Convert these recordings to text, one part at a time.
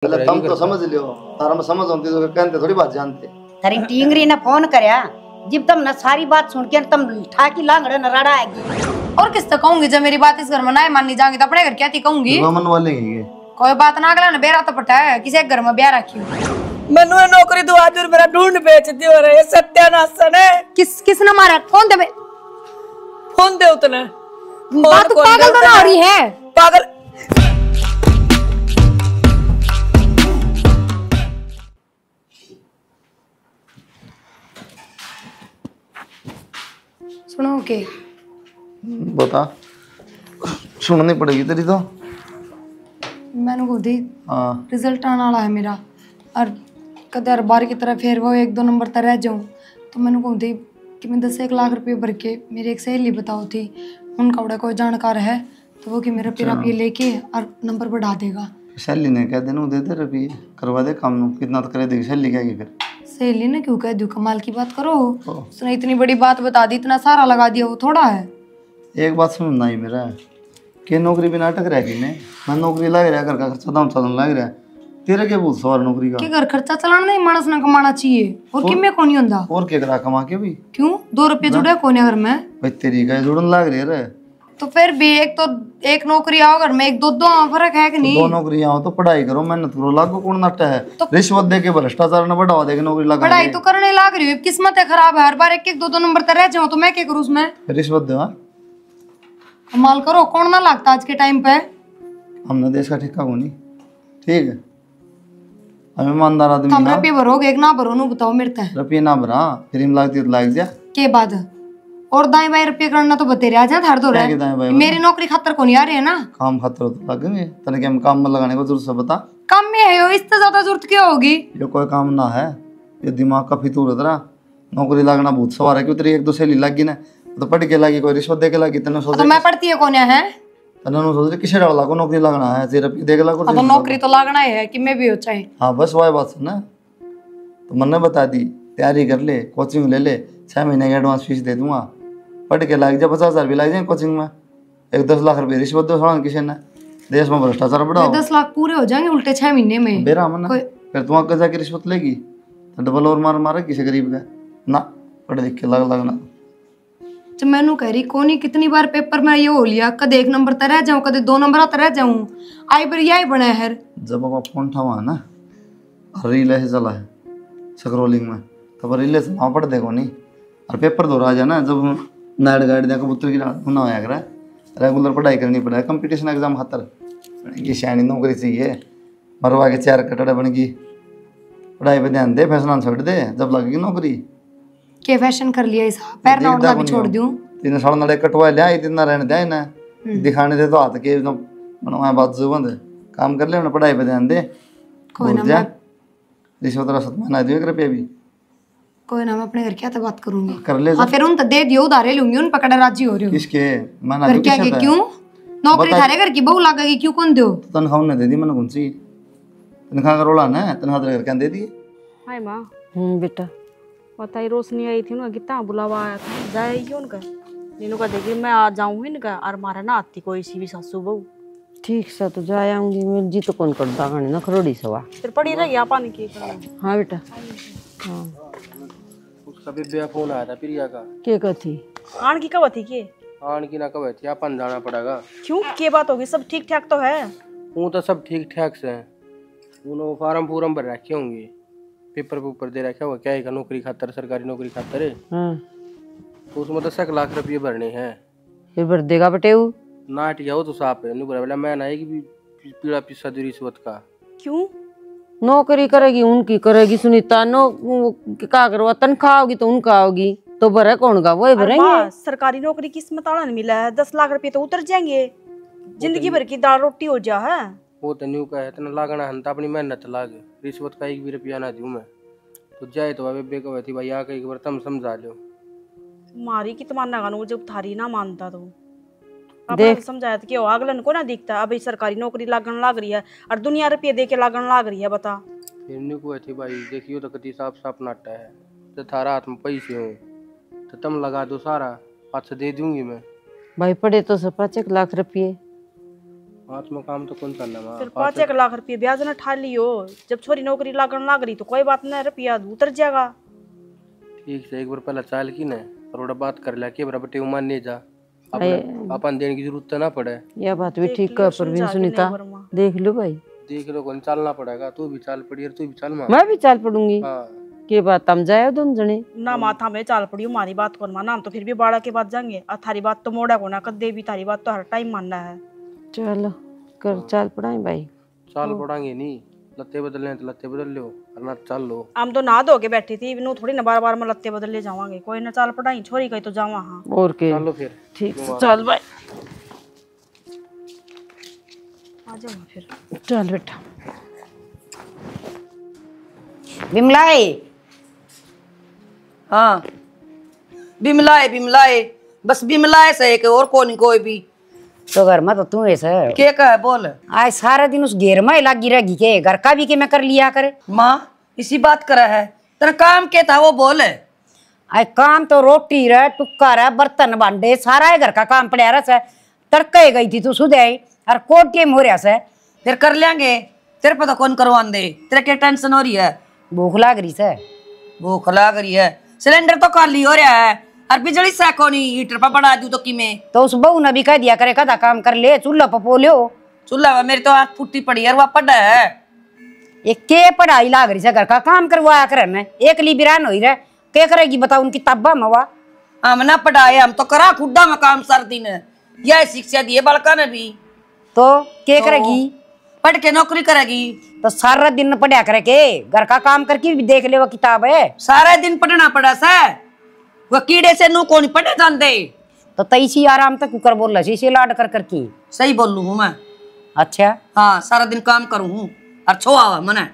मतलब तुम तो समझ लियो तारा में समझ होती तो कहते थोड़ी बात जानते थारी टींगरी ने फोन करया जब तुम न सारी बात सुन के तुम ठाकी लांगड़े न रड़ा आएगी और किस तक कहूंगी जब मेरी बात इस घर में ना माननी जाएंगी तो अपने घर क्या थी कहूंगी मन वाले ही कोई बात ना अगला ने बेरा तो पटा है किसी घर में ब्याह रखी मनु नौकरी दो आज मेरा ढूंढ बेच दियो रे सत्यानाश ने किसने मारा फोन दे उतने बात पागल तो ना हो रही है पागल सुनो के बता सुननी पड़ेगी तेरी तो मैंने को दी हाँ रिजल्ट आने वाला है मेरा और कदर बार की तरह फिर वो 1-2 नंबर तक रह जाऊं तो मैंने को दी कि मैं 10-1 लाख रुपए भर के मेरी एक सहेली बताओ थी उनका बड़ा कोई जानकार है तो वो कि मेरा पेरा पे लेके और नंबर बढ़ा देगा। सहेली ने कह देना दे दे रुपये करवा दे काम कितना तो करे देगी सहेली क्या फिर सहेली ने क्यों कह दूं कमाल की बात करो उसने इतनी बड़ी बात बता दी इतना सारा लगा दिया वो थोड़ा है। एक बात सुनना ही मेरा कि नौकरी भी नाटक रहेगी मैं नौकरी लग रहा घर का खर्चा दाम चलन लग रहा तेरे क्या बोल सवार नौकरी का कि घर खर्चा चलाना नहीं मानस ना कमाना चाहिए और कि मैं कौन होंदा और क्या करा कमा के भी क्यों 2 रुपये जुड़े कोने घर में भाई तेरी का जुड़न लग रही है तो फिर भी एक नौकरी आओ घर में 1-2 फर्क है कि नहीं 2 नौकरी आओ तो पढ़ाई करो मेहनत करो लागू कौन नाटा है तो रिश्वत दे के भ्रष्टाचार ने बढ़ावा दे के नौकरी लगा पढ़ाई तो करने लाग रही है किस्मत है खराब है हर बार 1-2 नंबर तक रह जाऊं तो मैं क्या करूं उसमें रिश्वत दे कमाल करो कौन ना लगता आज के टाइम पे हमने देश का ठेका को नहीं ठीक है हम ईमानदार आदमी हम रुपये भरोगे एक ना भरो नु बताओ मेरे ते रुपये ना भरा फिर हम लागती तो लाग जा के बाद और दाएं बाएं रुपये करना तो बतेरे आ जा थार दो रहे मेरी नौकरी खातर को नहीं आ रही है ना काम खातर तो लगेंगे तने हम काम में लगाने को जरूरत से बता काम में है इससे ज्यादा जरूरत क्या होगी ये कोई काम ना है ये दिमाग का फितूर है नौकरी लगना बहुत सवार है क्यों तेरी 1-2 सहेली लगी ना तो पढ़ के लगी कोई रिश्वत दे के लगी तने सोच तो मैं पढ़ती है कौन है तने सोच किसे डाला को नौकरी लगना है तेरे दे के लगो तो नौकरी तो लगना है कि मैं भी हो चाहे हाँ बस वही बात है ना तो मैंने बता दी तैयारी कर ले कोचिंग ले ले 6 महीने की एडवांस फीस दे दूंगा पढ़ के लग जाए 50,000 भी लग जाए कोचिंग में 10 लाख रुपये रिश्वत दो थोड़ा किसी ने देश में भ्रष्टाचार बढ़ाओ 10 लाख पूरे हो जाएंगे उल्टे 6 महीने में बेरा मन फिर तुम आगे जाके रिश्वत लेगी तो डबल और मारे किसी गरीब का ना पढ़ लिख के लगना जब मैंने कह रही कोनी कितनी बार पेपर में ये हो लिया कद 1 नंबर तक रह जाऊं कद 2 नंबर तक रह जाऊं आई बार यही बना है जब आप फोन उठावा है ना रील ऐसे चला है स्क्रोलिंग में तब रील से वहाँ पढ़ देखो नहीं और पेपर दो राजा ना जब नाइट गाइड दे कबूतर की होना होया करे रेगुलर पढ़ाई करनी पड़े कंपटीशन एग्जाम खातर बनेगी शानी नौकरी चाहिए मरवा के 4 कटड़े बन गई पढ़ाई पे ध्यान दे फैशन छोड़ दे जब लगेगी नौकरी के फैशन कर लिया इस पैर ना उड़ना भी छोड़ दूं तीन साल नड़े कटवा लिया इतना रहने दे ना दिखाने दे तो हाथ के बनवाए बात जुबंद काम कर ले अपने पढ़ाई पे ध्यान दे कोई ना रिश्वत रसत मना दियो रुपये भी कोई ना मैं अपने घर क्या तो बात करूंगी कर ले हाँ फिर उन तो दे दियो उधारे लूंगी उन पकड़े राजी हो रही हो किसके मना घर क्या के क्यों नौकरी थारे घर की बहू लगेगी क्यों कौन दो तनख्वाह ने दे दी मैंने कौन सी तनख्वाह का रोला ना तनख्वाह तेरे घर क्या दे दी हाय माँ बेटा बताई रोशनी आई थी ना कितना बुलावा आया था जाएगी उनका नीनू का देखिए मैं आ जाऊँ इनका और मारा ना आती कोई सी भी सासू बहू ठीक से तो जा आऊंगी मैं जी तो कौन करता गाने ना खरोड़ी सवा फिर पड़ी रही आप पानी की हाँ बेटा हाँ उसका भी बेया फोन आया था प्रिया का के कथी आन की कब थी के आन की ना कब थी अपन जाना पड़ेगा क्यों के बात होगी सब ठीक ठाक तो है वो तो सब ठीक ठाक से हैं उन्होंने फार्म भर रखे होंगे पेपर दे रखे होगा क्या है नौकरी खातर सरकारी नौकरी खातर है तो उसमें तो 1 लाख रुपये भरने हैं फिर भर देगा बेटे वो ना हटिया हो तो साफ है बोला मैं ना कि पीड़ा पिस्सा दी रिश्वत का क्यों नौकरी करेगी उनकी करेगी सुनीता नो क्या करवा तनख्वाह होगी तो उनका होगी तो भरे कौन का वही भरेंगे सरकारी नौकरी किस्मत वाला नहीं मिला है 10 लाख रुपये तो उतर जाएंगे जिंदगी भर की दाल रोटी हो जा है वो तो न्यू का है इतना लागना है अपनी मेहनत लाग रिश्वत का 1 भी रुपया ना दूं मैं तो जाए तो अबे बेको थी भाई आके एक बार तुम समझा लो मारी की तमन्ना गानू जब थारी ना मानता तो देख समझाया कि अगलन को ना दिखता अभी सरकारी नौकरी लागन लाग रही है और दुनिया रुपये दे के लागन लाग रही है बता फिर न्यू को थी भाई देखियो तो कति साफ साफ नाटा है तो थारा हाथ में पैसे हो तो तुम लगा दो सारा 5 दे दूंगी मैं भाई पड़े तो सब 5 लाख रुपये हाथ में काम तो कौन करना माँ? फिर 5-1 लाख रुपये ब्याज न ठा लियो। जब छोरी नौकरी लागण लाग रही तो कोई बात नहीं, रुपया उतर जाएगा। ठीक से एक बार पहले चाल की ना थोड़ा बात कर लिया कि बराबर टेऊ मान नहीं जा, अपन देने की जरूरत ना पड़े। यह बात भी ठीक है परवीन सुनीता, देख लो भाई, देख लो कौन चालना पड़ेगा। तू भी चाल पड़ी और तू भी चाल माँ। मैं भी चाल पड़ूंगी। हाँ के बात हम जाए दोनों जने ना माथा में चाल पड़ी हूँ, मारी बात कौन माना, हम तो फिर भी बाड़ा के बाद जाएंगे। और थारी बात तो मोड़ा को ना कर दे भी, थारी बात तो हर टाइम मानना है। चलो कर चाल पड़ाए भाई। चाल पड़ांगे नहीं, लत्ते बदलने तो लत्ते बदल लो और ना चाल लो। हम तो नहा धो के बैठी थी, नू थोड़ी ना बार बार में लत्ते बदल ले जावांगे। कोई ना चाल पड़ाई छोरी कहीं तो जावा। हाँ और के चलो फिर ठीक से चल भाई, आ जाओ फिर। चल बेटा। बिमलाए, हाँ बिमलाए बस बिमलाए से एक और कौन कोई भी तो घर में तो तू है सर। के का है बोल। आज सारा दिन उस घेर में लगी रहेगी के, घर का भी के मैं कर लिया करे। माँ इसी बात करा है, तेरा काम क्या था वो बोल। आज काम तो रोटी रहे, टुक्का रहे, बर्तन भांडे, सारा है घर का काम पड़ा रहा से। तड़के गई थी तू सुधे और कोट के मोरिया से। फिर कर लेंगे, तेरे पता कौन करवान दे। तेरा क्या टेंशन हो रही है? भूख लाग रही से। भूख लग रही है, सिलेंडर तो खाली हो रहा है और बिजली से कोनी हीटर पर बढ़ा दू तो किमें। तो उस बहू ने भी कह दिया करे कदा काम कर ले, चूल्हा पपो लो। चूल्हा मेरी तो आँख फुट्टी पड़ी है, वह पड़ा है। ये के पढ़ाई लाग रही से, घर का काम करवाया करे न। एक ली बिरान हो रहा के करेगी बताओ उनकी तब्बा मवा। हम ना पढ़ाए, हम तो करा खुदा में काम सर दिन। यह शिक्षा दिए बालका ने भी, तो के करेगी? पढ़ के नौकरी करेगी। तो सारा दिन पढ़ा करे के, घर का काम करके भी देख ले वो किताब है। सारा दिन पढ़ना पड़ा से, वह कीड़े से नू कौन पढ़े जाते। तो तैसी आराम तक कुकर बोल रही इसे लाड कर करके। सही बोलू हूँ मैं। अच्छा हाँ सारा दिन काम करूँ हूँ और छोआ मने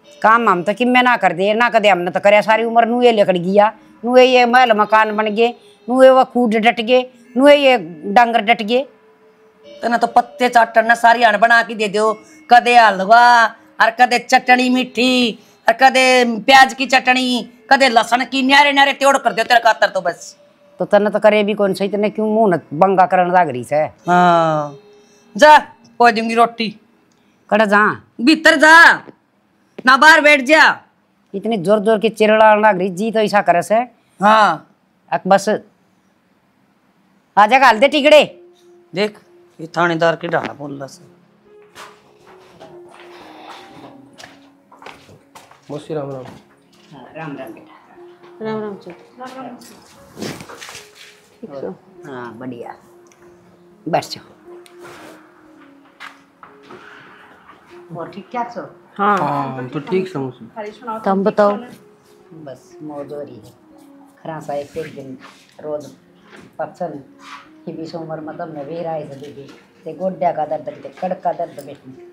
काम हम तो कि मैं ना कर दे ना कर दे, हमने तो करे सारी उम्र नुए लेकर गया। नुए ये महल मकान बन गए, नुए वो खूड डट गए, नुए ये डांगर डट गए। तना तो पत्ते चाटन सारी आन बना के दे दो, कदे हलवा और कदे चटनी मीठी और कदे प्याज की चटनी, कदे लहसुन की, न्यारे न्यारे त्योड़ कर दो तेरा खातर तो बस। तो तने तो करे भी कौन सही, तने क्यों मुंह न बंगा करन लाग रही से। हाँ जा पो दूंगी रोटी। कड़ जा भीतर जा ना बाहर बैठ जा। इतनी जोर जोर की चिरड़ा लाग रही जी, तो ऐसा करे से। हाँ अक बस आजा घाल दे टिकड़े। देख ये थानेदार के डाला बोल से। मौसी राम राम। राम राम बेटा। राम राम चल। ठीक सो। हाँ बढ़िया, बैठ जाओ। और ठीक ठाक सो? हाँ हम तो ठीक से मौसी। तुम बताओ। बस मौज हो रही है। खरा सा एक दिन रोज पक्सन की बीस उम्र मतलब में भी राय से दीदी ते गोड्या का दर्द ते कड़क का दर्द बेटनी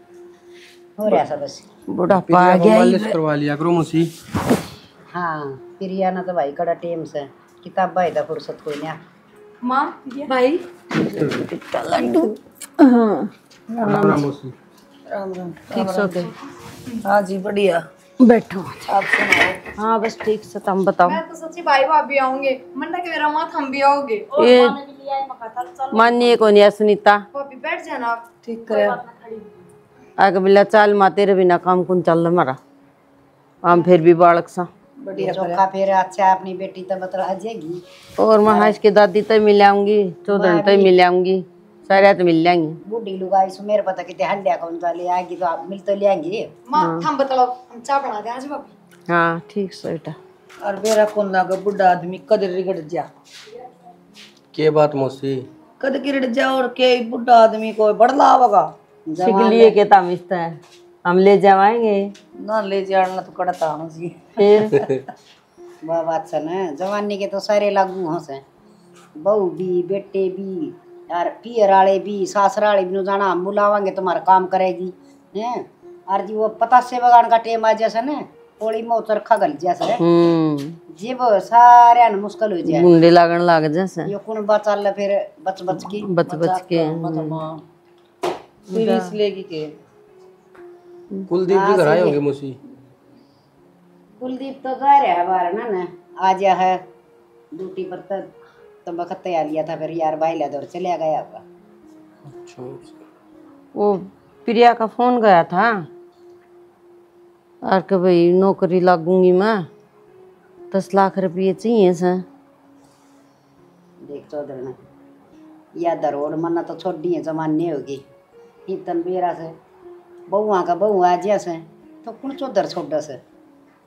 हो रहा सा बस। बुढ़ापा आ गया ही। मालिश करवा लिया करो मौसी। हाँ प्रिया ना तो भाई कड़ा टेम से किताब भाई दा फुर्सत कोई नहीं। माँ भाई राम राम मौसी। राम राम। ठीक सो के हाँ जी बढ़िया। बैठो। आप सुनाओ। हाँ बस ठीक से तुम बताओ। मैं तो सच्ची भाई भाभी आऊंगे, मन्ना के मेरा माँ हम भी आओगे। ये मानिए कौन या सुनीता भाभी बैठ जाना आप। ठीक करे। आगे बिल्ला चाल माँ तेरे बिना काम कौन चल रहा हमारा, हम फिर भी बालक सा। बढ़िया चोखा फिर अच्छा अपनी बेटी तो बतला जाएगी। और महाश की दादी तो मिल आऊंगी, चौधरी तो मिल आऊंगी, सारे तो मिल जाएंगी। बूढ़ी लुगाई सु मेरे पता कितने हंडिया कौन सा ले आएगी तो आप मिल तो ले आएंगे। माँ हम बताओ, हम चाय बना दे आज भाभी। हाँ ठीक से बेटा। और मेरा कौन लागा बुढ़ा आदमी कदर रिगड़ जा। के बात मौसी? कद गिरड़ जा और के बुढ़ा आदमी को बड़ला होगा सीख लिए के ताम इस्ता है, हम ले जावाएंगे ना ले जाना तो कड़ता हूँ जी। फिर वह बात से न जवानी के तो सारे लागू हो से, बहू भी बेटे भी यार पियर वाले भी सासराले भी जाना हम बुलावांगे तुम्हारा काम करेगी हैं। और जी वो पता से बगान का टेम आ जैसे न थोड़ी मोह चरखा गल जैसे जीव सारे मुश्किल हो जाए। मुंडे लागण लाग जैसे ये कौन बचा फिर बच बच के पुलिस लेगी के कुलदीप जी घर आए होंगे मौसी। कुलदीप तो जा रहा है बाहर ना आज है ड्यूटी पर तो वक्त तैयार लिया था, फिर यार भाई ला दौड़ चले गया होगा। अच्छा वो प्रिया का फोन गया था और कि भाई नौकरी लगूंगी मैं, 10 लाख रुपये चाहिए सर। देख चौधरी ने या दरोड़ मना तो छोड़ी है जमाने होगी इतन बेरा से बहुआ का बहुआ जैसे तो कौन चौधर छोड़ा से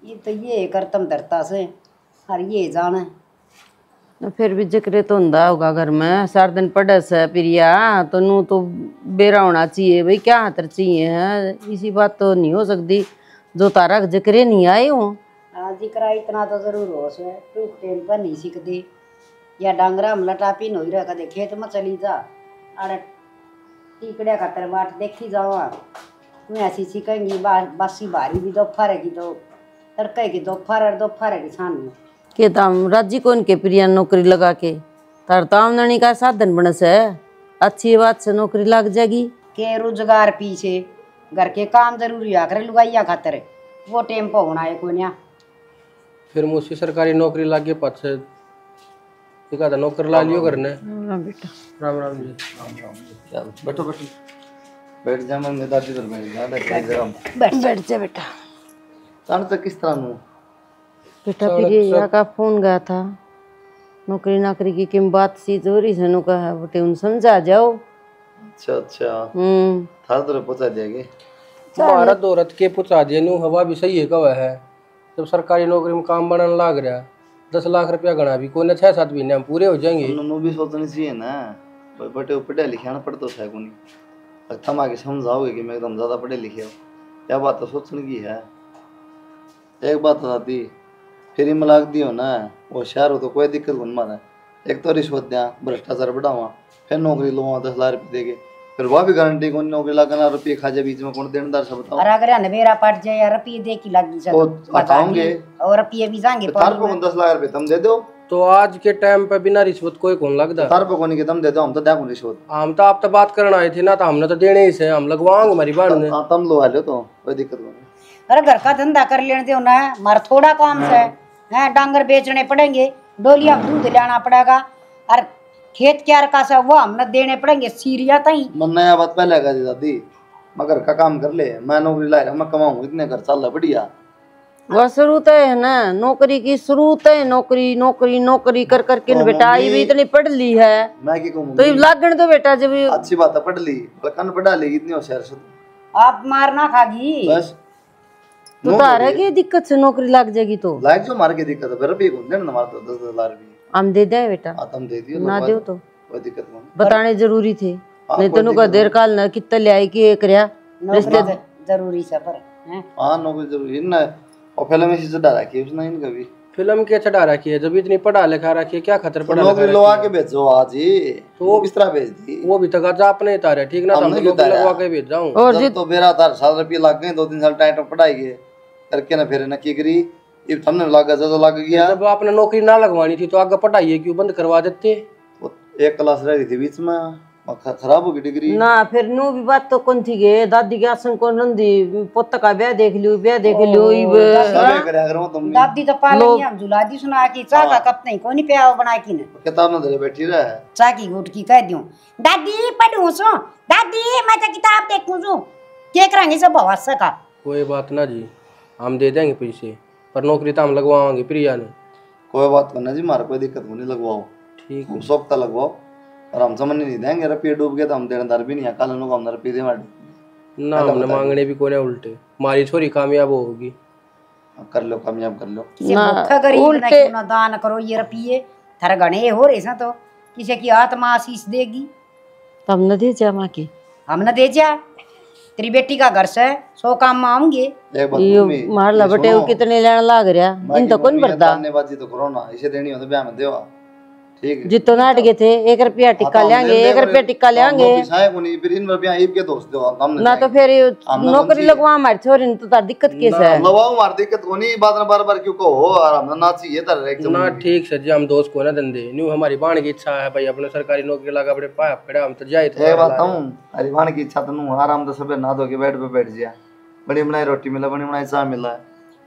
ये तो ये करतम धरता से और ये जाने फिर भी जिक्र तो होंदा होगा घर में, सारा दिन पढ़े से प्रिया तो नू तो बेरा होना चाहिए भाई, क्या हाथ चाहिए है, इसी बात तो नहीं हो सकती जो तारा जिक्र नहीं आए हो। जिक्र इतना तो जरूर हो से टूक टेन पर नहीं सीखती या डांगरा में लटा पीन हो रहा कदे खेत में चली जा अरे टीकड़े खातर बाट देखी जावा तुम्हें ऐसी सीखेंगी बासी भारी भी दोपहर की तो तड़के की दोपहर की छान में के ताम राजी कौन के प्रिया नौकरी लगा के तार तो आमदनी का साधन बन से अच्छी बात से नौकरी लग जाएगी के रोजगार पीछे घर के काम जरूरी आकर लुगाइया खातर वो टेम पर होना है कोन्या फिर मुझसे सरकारी नौकरी लागे पाछे एका नौकर ला लियो करने। बेटा राम राम जी। चल बैठो बैठो बैठ जा, मैं दादी तर बैठ जा बैठ जा बेटा। तान तक किस तरह नु बेटा प्रिया का फोन गया था, नौकरी नाकरी की किम बात सी हो रही है, का है बेटे उन समझा जाओ। अच्छा थार तरफ पहुंचा देंगे हमारा दौरत के पहुंचा दिया नु हवा भी सही है कवा है, जब सरकारी नौकरी में काम बनाने लाग रहा 10 लाख रुपया गणा भी कोई 6-7 महीने में पूरे हो जाएंगे। उन्होंने भी सोचनी चाहिए ना भाई, बटे पढ़े लिखे ना पढ़ते है कोनी थम आगे समझाओगे कि मैं एकदम ज्यादा पढ़े लिखे हो, क्या बात तो सोचने की है। एक बात बताती फिर मिलाक दियो ना वो शहर हो तो कोई दिक्कत बन मारा, एक तो रिश्वत दिया भ्रष्टाचार बढ़ावा फिर नौकरी लो 10 लाख रुपये देके फिर वह भी गारंटी कौन नौकरी लगाना रुपये खा जाए बीच में कौन देनदार सब बताओ। और अगर नवेरा पट जाए या रुपये दे की लगी तो हटाओगे और रुपये भी जाएंगे तार पे 10 लाख रुपये तुम दे दो तो आज के टाइम पे बिना रिश्वत कोई कौन लगता तार पे कोनी के तुम दे दो, हम तो देखो रिश्वत हम तो आप तो बात करना आए थे ना, तो हमने तो देने ही से हम लगवाएंगे हमारी बाण ने। तुम लो आ लो तो कोई दिक्कत नहीं। अरे घर का धंधा कर लेने दो ना, मार थोड़ा काम से है डांगर बेचने पड़ेंगे, डोलिया दूध लाना पड़ेगा और खेत क्या रखा से वो हमने देने पड़ेंगे सीरिया तई मन नया बात पहले का दादी मगर का काम कर ले, मैं नौकरी ला रहा मैं कमाऊं इतने घर चल रहा बढ़िया। वह शुरू तो है ना नौकरी की, शुरू तो है नौकरी नौकरी नौकरी कर करके न बेटा ये भी इतनी पढ़ ली है मैं की कहूं तो ये लागण तो बेटा जब अच्छी बात है पढ़ ली कन पढ़ा ली इतनी होशियार से आप मारना खागी बस तो तारा की दिक्कत से नौकरी लग जाएगी तो लाइक जो मार के दिक्कत है फिर भी कौन देना मार तो 10 लाख रुपये हम दे दे बेटा, तुम दे दियो ना दो तो कोई दिक्कत नहीं। बताने जरूरी थे नहीं तो नुका देर काल न कितना ले आई कि करया रिश्ते जरूरी से पर हैं हां नौकरी जरूरी ना और फिल्म में से चढ़ा रखी है उसने इनका भी फिल्म क्या चढ़ा रखी है, जब इतनी पढ़ा लिखा रखी है क्या खतर पढ़ा नौकरी लो आके भेजो आज ही तो वो किस तरह भेज दी वो भी तक आज आपने ही तारा ठीक ना, तो हम हमने तो क्यों लगवा के भेज जाऊं। और जब तो मेरा 7 रुपये लग गए 2-3 साल टाइट पढ़ाई गए करके ना फिर ना की करी ये हमने लगा जो लग गया। जब आपने नौकरी ना लगवानी थी तो आगे पढ़ाई क्यों बंद करवा देते। वो एक क्लास रह गई थी बीच में खराब हो गई डिग्री ना फिर नु भी बात तो कौन थी गे दादी के आसन को नंदी पुत का ब्याह देख लियो सब करे अगर वो तुम दादी तो पालेंगे हम जुलादी सुना की चाह का कप नहीं कोनी पे आओ बना की न किताब में धरे बैठी रहे चाह की गुट की कह दूं दादी पढ़ूं सो दादी मैं तो किताब देखूं सो के करांगे सब बवास का कोई बात ना जी हम दे देंगे पैसे पर नौकरी तो हम लगवाएंगे प्रिया ने। कोई बात करना जी मार कोई दिक्कत नहीं लगवाओ ठीक हम सब लगवाओ और हम समझ नहीं देंगे रुपये डूब गए तो हम देनेदार भी नहीं है कल लोग हम रुपये दे ना हमने मांगने भी कोने उल्टे हमारी छोरी कामयाब होगी कर लो कामयाब कर लो किसी भूखा गरीब ना क्यों ना दान करो ये रुपये थारे गणे हो रहे सा तो किसी की आत्मा आशीष देगी तब न दे जा माँ की हम न दे जा तेरी बेटी का घर से 100 काम में आऊंगे एक बात यो मम्मी मार ला बटे वो कितने लेना लाग रहा इन तो कौन भरता धन्यवाद जी तो करो ना इसे देनी हो तो ब्याह में देवा ठीक है जितो नाट गए थे 1 रुपया टिक्का लेंगे 1 रुपया टिक्का लेंगे फिर इन रुपया ईब के दोस्त दो हमने ना तो फिर नौकरी लगवा हमारी छोरी ने तो तार दिक्कत कैसे है लगवाओ मार दिक्कत को नहीं बात ना बार-बार क्यों कहो और हमने ना चाहिए तर एकदम ना ठीक से जी हम दोस्त को ना धंधे न्यू हमारी बाण की इच्छा है भाई अपने सरकारी नौकरी लगा अपने पाया पड़ा हम तो जाए ये बात हूं हरिवान की इच्छा तनु आराम से सबे ना धो के बेड पे बैठ जा बड़ी बनाई रोटी मिला बड़ी बनाई चाय मिला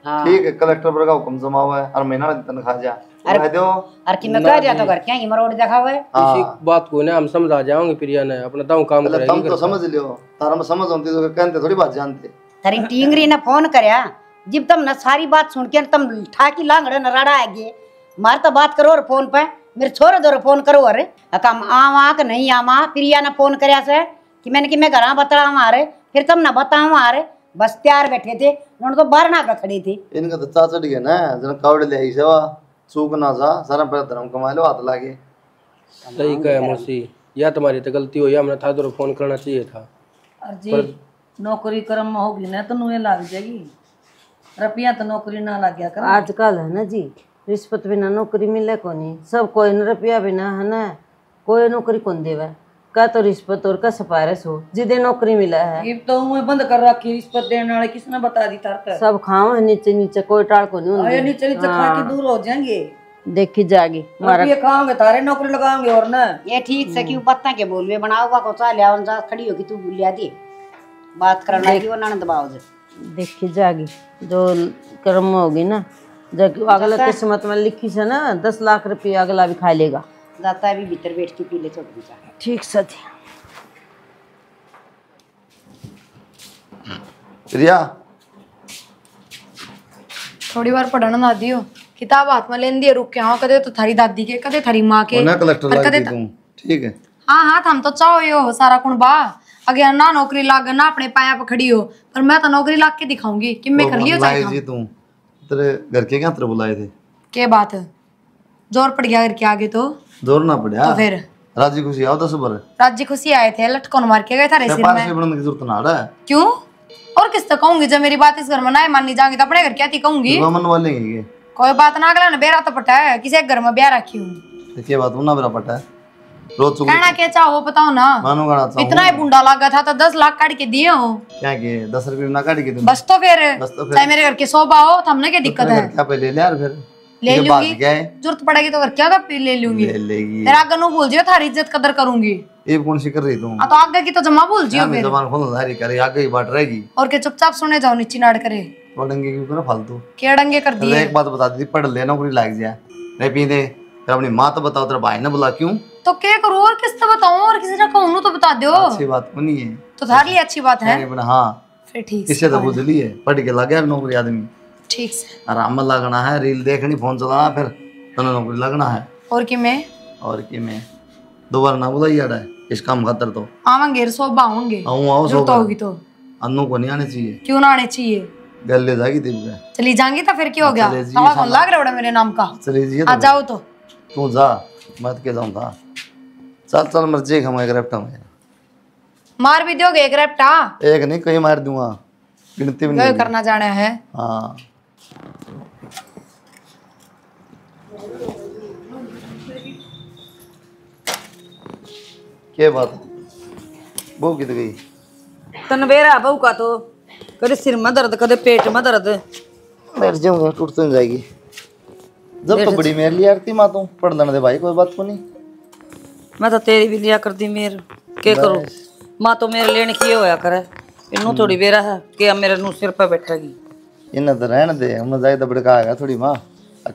ठीक है कलेक्टर पर का हुक्म जमा हुआ है और महीना तनख्वाह जा कह दो। अरे कि मैं कह दिया तो घर क्या ही मरोड़ देखा हुआ है। इसी बात को ना हम समझा जाओगे प्रिया ने अपना दाऊ काम पहले करेगी तुम तो समझ लियो, तारा में समझ होती तो कहते थोड़ी बात जानते। तेरी टींगरी ने फोन करया, जब तुम न सारी बात सुन के तुम ठाकी लांगड़े न रड़ा आगे मार तो बात करो और फोन पे मेरे छोरे दो फोन करो। अरे कम आवा कि नहीं आवा, प्रिया ने फोन करया से कि मैंने कि मैं घर बता मारे, फिर तुम ना बताओ मारे, बस तैयार बैठे थे उन्होंने तो बाहर ना खड़ी थी। इनका तो चाचा गया ना जन कावड़ ले आई सेवा चूक ना जा सारा पर धर्म कमा लो हाथ लागे। सही कहे मौसी, या तुम्हारी तो गलती हो या हमने था तो फोन करना चाहिए था। जी नौकरी कर्म में होगी ना तो नुए लाग जाएगी, रुपया तो नौकरी ना लग गया कर। आजकल है ना जी, रिश्वत बिना नौकरी मिले को नहीं, सब कोई न रुपया बिना है ना कोई नौकरी कौन देवे। का तो रिश्वत और का सिफारिश हो जिदे नौकरी मिला है। ये तो मुंह बंद कर रखी, रिश्वत देने वाले किसने बता दी तार सब खाओ है नीचे नीचे, कोई टाल को नहीं आया होती। नीचे नीचे खा के दूर हो जाएंगे। देखी जागी मारा ये खाओगे तारे नौकरी लगाओगे और ना ये ठीक से क्यों पत्ता के बोलवे बनाओगा को चाल आवन जा खड़ी होगी तू बुलिया दी बात करना की वो ननद बाव जे। देखी जागी जो कर्म में होगी ना, जब अगला किस्मत में लिखी से ना 10 लाख रुपया अगला भी खा लेगा। जाता भी भीतर बैठ के पी ले छोड़ दी। ठीक सती प्रिया थोड़ी बार पढ़ना ना दियो, किताब हाथ में लेन दिए रुक के हाँ, कदे तो थारी दादी के कदे थारी माँ के उन्हें कलेक्टर और लग कदे दी तुम, ठीक है। हाँ हाँ हम तो चाहो यो सारा कुण बा अगे ना नौकरी लाग ना अपने पाया पे खड़ी हो, पर मैं तो नौकरी लाग के दिखाऊंगी कि मैं कर लियो बुलाए चाहे जी तुम तेरे घर के क्या तेरे बुलाए थे? के बात है जोर पड़ गया घर के आगे तो जोर ना पड़ा तो फिर राजी खुशी आओ 10 बार राजी खुशी आए थे लटकन मार के गए था रेसिर पास में। से बनने की जरूरत ना रहा है। क्यों और किस तक कहूंगी जब मेरी बात इस घर में ना माननी जाऊंगी तो अपने घर क्या थी कहूंगी। वो मन वाले हैं कोई बात ना अगला ने बेरा तो पटा है किसी एक घर में ब्याह रखी हूँ। ये बात ना मेरा पता है रोज सुबह कहना क्या चाहो बताओ ना, मानो गाना चाहूं इतना ही बुंडा लगा था तो 10 लाख काट के दिए हो। क्या के 10 रुपए ना काट के तुम बस तो फिर बस तो फिर चाहे मेरे घर के 100 हो तो हमने क्या दिक्कत है, क्या पे ले ले यार फिर ले ये बात लूंगी क्या है जरूरत पड़ेगी तो घर क्या का ले लूंगी। ले लेगी तेरा आगे नु भूल जियो थारी इज्जत कदर करूंगी। ये कौन सी कर रही तुम? तो आगे की तो जमा भूल जियो मैं फिर जबान खोल धारी करे आगे ही बात रहेगी और के चुपचाप सुने जाओ नीचे नाड़ करे पढ़ेंगे क्यों करो फालतू के डंगे कर चलो दिए। एक बात बता दी पढ़ ले नौकरी लग जाए नहीं पी दे फिर अपनी माँ तो बताओ तेरा भाई ने बुला क्यों? तो क्या करूँ और किससे बताऊं और किसी ने कहूँ तो बता दो अच्छी बात नहीं है तो थार लिए अच्छी बात है हाँ फिर ठीक किससे तो बुझली है पढ़ के लगे यार नौकरी आदमी ठीक से आराम में लगना है रील देखनी फोन चलाना फिर तने नौकरी लगना है और कि मैं और कि मैं दोबारा ना बुलाई यार इस काम खातर तो आवांगे सोबा होंगे आऊँ आओ जरूरत होगी तो अन्नू को नहीं आने चाहिए क्यों ना आने चाहिए गल ले जाएगी तेरी पे चली जाएंगी तो फिर क्या हो गया चले जी, हवा कौन लाग रहा है मेरे नाम का चली जी आ जाओ तो तू जा मत के जाऊँ था चल चल मर्जी हम एक रेप्टा में मार भी दोगे एक रेप्टा एक नहीं कहीं मार दूंगा गिनती भी गए नहीं करना जाना है। हाँ क्या बात वो कित गई? तनवेरा बहू का तो कदे सिर में दर्द कदे पेट में दर्द। बैठ जाऊंगा टूट तो नहीं जाएगी जब तो बड़ी मेरे लिए आरती माँ तू पढ़ लेने दे भाई कोई बात को नहीं। मैं तो तेरी भी लिया कर दी मेर के करूं माँ तो मेरे लेने की होया करे इन्नू थोड़ी बेरा है कि अब मेरे नू सिर पे बैठेगी। इन्हें तो रहने दे हम जाए तो बड़का आएगा थोड़ी माँ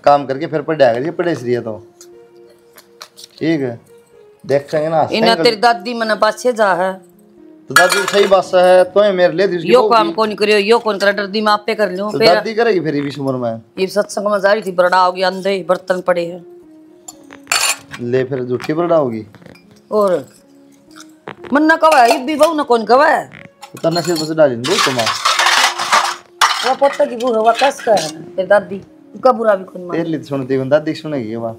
काम करके फिर पढ़ जाएगा पढ़े इसलिए तो ठीक है देखेंगे ना। इन्हें तेरी दादी मन पाछे जा है तो दादी सही बात है तो मेरे लिए यो काम कौन करियो यो कौन करे डर दी मैं आपे कर लूं तो फिर दादी करेगी फिर इस उम्र में ये सत्संग में जा रही थी बरड़ा हो गया अंधे बर्तन पड़े हैं ले फिर झूठी बरड़ा होगी और मन ना कवा ये भी बहू ना कौन कवा तो नशे बस डाली बोल तुम वो पत्ता की बहू हवा कस का है फिर दादी का बुरा भी कौन मान तेरे लिए सुनती हूँ दादी सुनेगी ये बात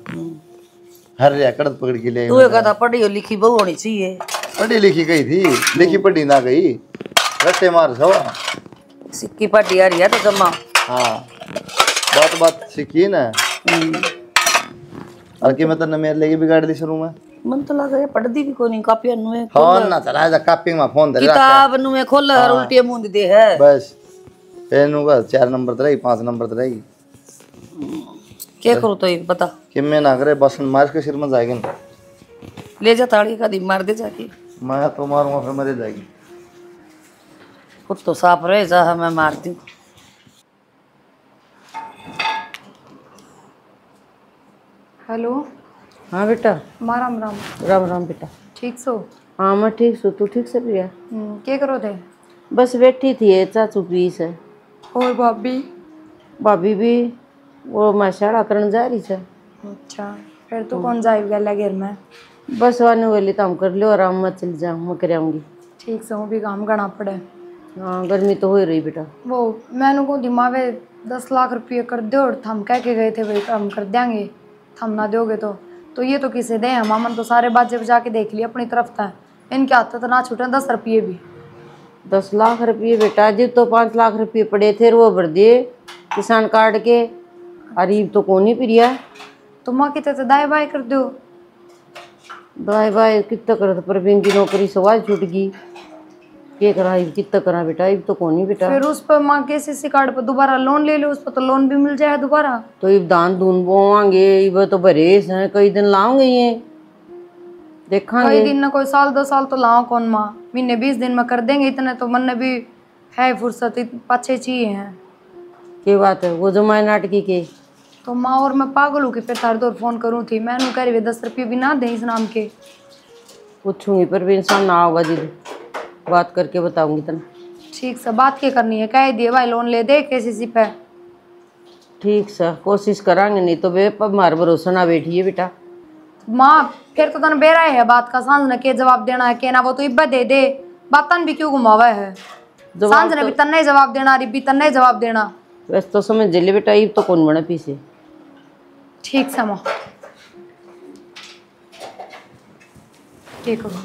हर रिया पकड़ के ले तू ये कहता पढ़ी हो लिखी बहू होनी चाहिए। पढ़ी लिखी गई थी लिखी पढ़ी ना गई रट्टे मार सवा सिक्की पढ़ी आ रही है तो जमा हाँ बात सीखी ना और कि मैं तो मेरे लेके बिगाड़ दी शुरू में मन तो लगा ये पढ़दी भी कोनी कापी नुए फोन ना चला जा कापी में फोन धरे किताब नुए खोल हर उल्टे मुंह दे है बस एनु का 4 नंबर तो रहेगी 5 नंबर तो रहेगी क्या करूँ तो ये बता कि मैं ना करे बस मार के सिर में जाएगी ना ले जा ताड़ी का दी मार दे जाके मैं तो मारूंगा फिर मरे जाएगी खुद तो साफ रहे जा मैं मारती हूँ। हेलो। हाँ बेटा। माँ राम राम। राम राम बेटा। ठीक सो? हाँ मैं ठीक सू, तू ठीक से प्रिया? क्या करो थे? बस बैठी थी चाचू पीस है। और भाभी? भाभी भी वो मशाला करने जा रही है। अच्छा, फिर तो कौन जाएगा घर में? बस आने वाली तो हम कर लो, आराम मत चल जाऊँ, मैं कर आऊँगी। ठीक से भी काम करना पड़े। हाँ गर्मी तो हो रही बेटा। वो मैंने को दिमाग में 10 लाख रुपये कर दो और थम कह के गए थे भाई हम कर देंगे, थम ना दोगे तो ये तो किसे दे। मामन तो सारे बाजे बजा के देख लिया अपनी तरफ था, इनके हाथ तो ना छूटे 10 रुपये भी। 10 लाख रुपये बेटा, जब तो 5 लाख रुपये पड़े थे वो भर दिए किसान कार्ड के। अरीब तो कौन ही प्रिया। तो माँ कितने तो दाएँ बाएँ कर दो। दाएँ बाएँ कितना कर, प्रवीण की नौकरी सवाल छूट गई, क्या करा कितना करा बेटा, अब तो कौन ही बेटा। फिर उस पर माँ KCC कार्ड पर दोबारा लोन ले लो, उस पर तो लोन भी मिल जाए दोबारा। तो इब दान दून बोवांगे, इब तो बरेस हैं, कई दिन लाऊंगे ये देखांगे। कई दिन ना कोई साल 2 साल तो लाओ कौन माँ, महीने 20 दिन में कर देंगे, इतने तो मन में भी है फुर्सत, पाछे चाहिए हैं। क्या बात है वो जमाए नाटकी के। तो माँ और मैं पागल हूँ कि फिर तार दौर फोन करूँ थी, मैंने कह रही 10 रुपये भी ना दें इस नाम के। पूछूंगी पर भी इंसान ना होगा दीदी, बात करके बताऊंगी तना। ठीक से बात क्या करनी है, कह दिए भाई लोन ले दे KCC पे। ठीक सर कोशिश करांगे, नहीं तो बे पर मार भरोसा ना बैठिए बेटा। माँ फिर तो तने बेरा है बात का, सांझ ने के जवाब देना है के ना, वो तो इब्बा दे दे, बातन भी क्यों घुमावा है। सांझ ने भी तन्ने जवाब देना, रिब्बी तन्ने जवाब देना। वैसे तो समझ ले बेटा, इब तो कौन बना पीछे। ठीक से माँ क्या करूँ।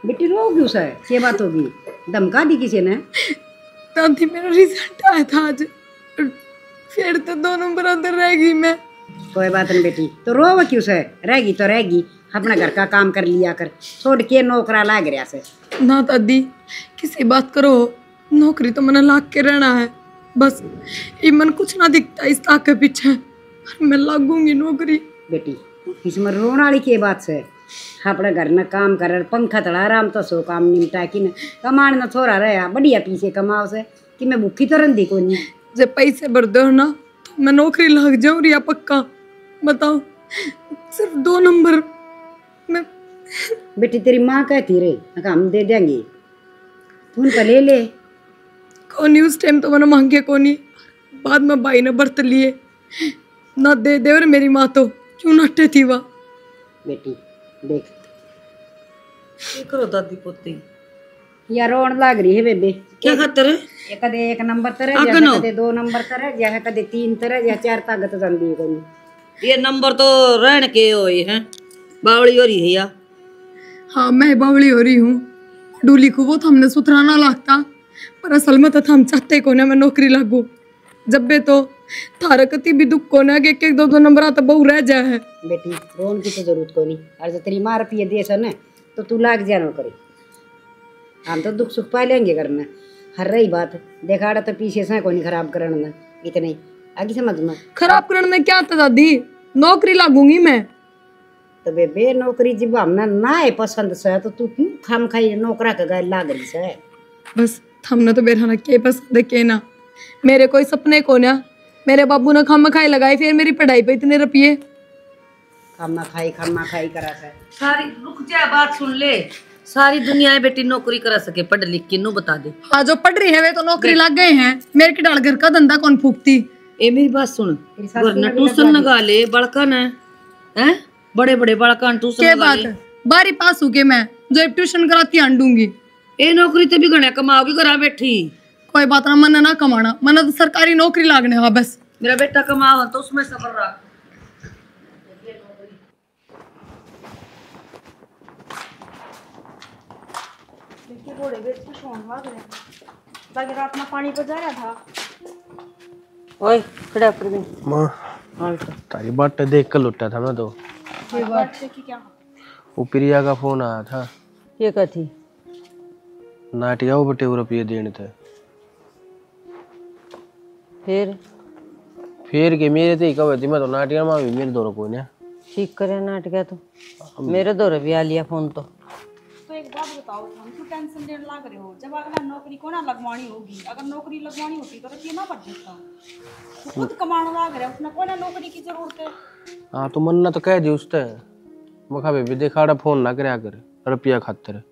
बेटी रो क्यों सा है, क्या बात होगी, धमका दी किसी ने? दादी मेरा रिजल्ट आया था आज, फिर तो 2 नंबर अंदर रह गई मैं। कोई बात नहीं बेटी, तो रो क्यों सा है, रहेगी तो रहेगी, अपना घर का काम कर लिया कर, छोड़ के नौकरा लाग रहा से। ना दादी किसी बात करो, नौकरी तो मैंने लाग के रहना है, बस ये मन कुछ ना दिखता इस ताक के पीछे, मैं लागूंगी नौकरी। बेटी इसमें रोने वाली की बात से, अपने घर में काम कर, पंखा तड़ा आराम तो सो काम निमटा कि न कमान न थोड़ा रहा बढ़िया पीछे कमाओ से कि मैं भूखी तो रंधी को नहीं। जब पैसे भर दो ना तो मैं नौकरी लग जाऊँ रिया पक्का, बताओ सिर्फ 2 नंबर में। बेटी तेरी माँ कहती रे हम दे देंगे, तू उनका ले ले। कोनी उस टाइम तो मैंने मांगे कोनी, बाद में भाई ने बर्त लिए ना, दे दे और मेरी माँ तो क्यों नट्टे थी वह। बेटी देख करो दादी पोती यार रोन लाग रही है बेबे, क्या खातर कदे 1 नंबर तरह जा, कदे 2 नंबर तरह जा, कदे 3 तरह जा, 4 ताकत जाती है कोई। ये नंबर तो रहन के होए हैं, बावली हो रही है या। हाँ मैं बावली हो रही हूँ, डूली को वो तो हमने सुथराना लगता, पर असल में तो हम चाहते को ना मैं नौकरी लागू, जब बे तो थारा कति भी दुख को ना कि 1-2 नंबर आता बहु रह जाए है। बेटी रोन की तो जरूरत को नहीं, और जब तेरी माँ रुपये दे सन तो तू लाग जा नौकरी, हम तो दुख सुख पा लेंगे घर में। हर रही बात देखाड़ा तो पीछे से को नहीं खराब करना ना, इतने आगे समझ में। खराब करने में क्या था दादी, नौकरी लागूंगी मैं। तो बेबे नौकरी जब हमने ना है पसंद से तो तू क्यों खाम खाई नौकरा का गाय लाग रही से। बस हमने तो बेरहाना के पसंद है के ना, मेरे कोई सपने को ना, मेरे बाबू ने खामा खाई लगाई, फिर मेरी पढ़ाई पे इतने रुपये। खामा खाई करा से सारी रुक जा बात सुन ले, सारी दुनिया है बेटी नौकरी करा सके पढ़ लिख के नू बता दे। हाँ जो पढ़ रही है वे तो नौकरी लग गए हैं, मेरे के डाल घर का धंधा कौन फूकती। ए मेरी बात सुन, वरना ट्यूशन लगा ले बड़का ने, हैं बड़े बड़े बड़का ट्यूशन के लगा बात ले। है 12वीं पास हो के मैं जो ट्यूशन कराती हांडूंगी। ए नौकरी तो भी घने कमाओगी करा बैठी। कोई बात ना, मन ना कमाना, मन तो सरकारी नौकरी लागने। हाँ बस मेरा बेटा कमाओ तो उसमें सफर रहा। रात में पानी पर जा रहा था। ओए खड़ा प्रवीण। माँ हाँ बेटा। तारी बात देख कर लुटा था मैं तो। क्या वो प्रिया का फोन आया था, ये क्या थी? नाटिया वो बटे रुपये देने थे। फिर के मेरे तो ही कब थी, मैं तो नाटिया में भी मेरे दौर को ने ठीक करे नाटक तो मेरे दौर भी आ लिया फोन तो। एक बात बताओ, हम क्यों टेंशन लेने लग रहे हो? जब अगला नौकरी को ना लगवानी होगी, अगर नौकरी लगवानी होती तो रुपये ना बढ़ देता। वो खुद कमाने लग रहा है, उसने कोई ना नौकरी की जरूरत है। हाँ तो मन्ना तो कह दी उससे, मखा बेबी देखा फोन ना करे कर रुपया खातर,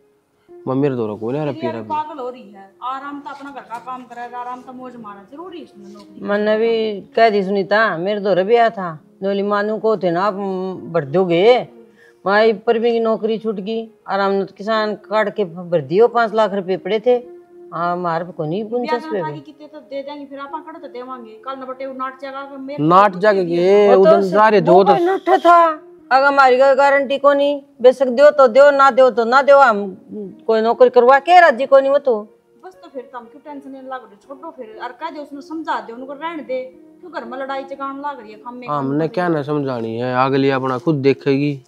मम्मी रे दो कोई ना रुपया। पागल हो रही है, आराम तो अपना घर का काम करेगा, आराम तो मौज मारा, जरूरी है इसमें नौकरी। मैंने भी कह दी सुनीता, मेरे दो रुपया था जोली मानू को थे ना आप भर दोगे, माई पर भी नौकरी छूट गई, आराम तो किसान काट के भर दियो 5 लाख रुपए पड़े थे। हाँ मार को नहीं गुंजाइश पे कितने तो दे देंगे, फिर अपन खड़े तो देवांगे। कल न बटे नाट जगह नाट जगह उधर जा रहे दो तो नट था, अगर हमारी गारंटी को नहीं, बेशक दो तो दो, ना दो तो ना दो, हम कोई नौकरी करवा के राजी को नहीं वो तो बस। तो फिर तुम क्यों टेंशन लेने लग रहे? छोड़ो फिर, और कह दे उसने समझा दे, उनको रहने दे, क्यों घर में लड़ाई चगान लग रही है? हमने क्या ना समझानी है, अगली अपना खुद देखेगी।